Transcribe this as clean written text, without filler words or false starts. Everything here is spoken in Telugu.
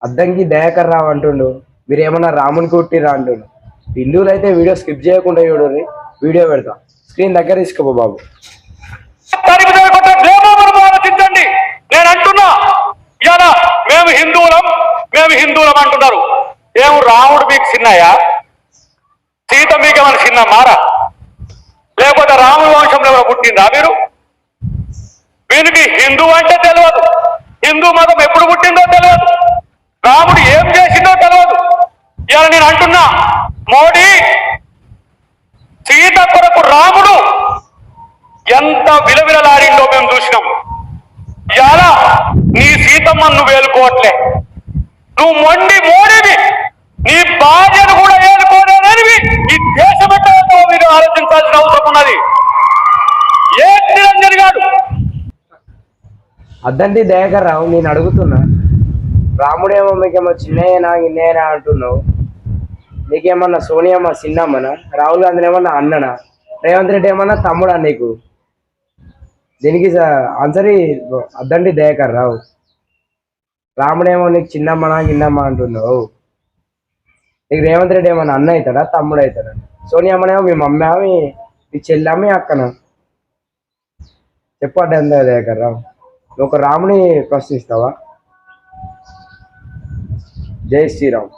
అద్దంకి దయాకర్ రావు అంటుండు, మీరు ఏమన్నా రాముని కుట్టిరా అంటుండు. హిందువులు అయితే వీడియో స్కిప్ చేయకుండా చూడండి, వీడియో పెడతా, స్క్రీన్ దగ్గర తీసుకోబో బాబు. ఆలోచించండి, నేను అంటున్నా ఇలా మేము హిందువులం అంటున్నారు. ఏం రాముడు మీకు చిన్నయ్యా? సీత మీకేమైనా చిన్న మారా? లేకపోతే రాముడి వంశంలో పుట్టిందా మీరు? వీరికి హిందూ అంటే తెలియదు, హిందూ మతం ఎప్పుడు పుట్టిందో తెలియదు, రాముడు ఏం చేసిందో తెలియదు. ఇలా నేను అంటున్నా, మోడీ సీత కొరకు రాముడు ఎంత విలవిలలాడిందో మేము చూసినాం. ఇలా నీ సీతమ్మను నువ్వు వేలుకోవట్లే, నువ్వు మొండి మోడీవి, నీ భార్యను కూడా వేలుకోలేనివి. ఈ దేశం ఎట్టో మీరు ఆలోచించాల్సిన అవసరం ఉన్నది. ఏ నిరంజన్ గారు అద్దంటి దయాకర్ రావు, నేను అడుగుతున్నా, రాముడేమో మీకేమో చిన్నయ్యనా ఇన్నయ్యనా అంటున్నావు, నీకేమన్నా సోనియమ్మ చిన్నమ్మనా, రాహుల్ గాంధీ ఏమన్నా అన్ననా, రేవంత్ రెడ్డి ఏమన్నా తమ్ముడా నీకు? దీనికి ఆన్సర్ అద్దంటి దయాకర్ రావు. రాముడేమో నీకు చిన్నమ్మనా గిన్నమ్మ అంటున్నావు, నీకు రేవంత్ రెడ్డి ఏమన్నా అన్న అవుతాడా తమ్ముడు అవుతాడా? సోనియమ్మనేమో మీ మమ్మీ, మీ చెల్లెమ్మ, మీ అక్కన? చెప్పండి ఎంత దయాకర్ రావు, నువ్వు ఒక రాముని ప్రశ్నిస్తావా? జై శ్రీరామ్.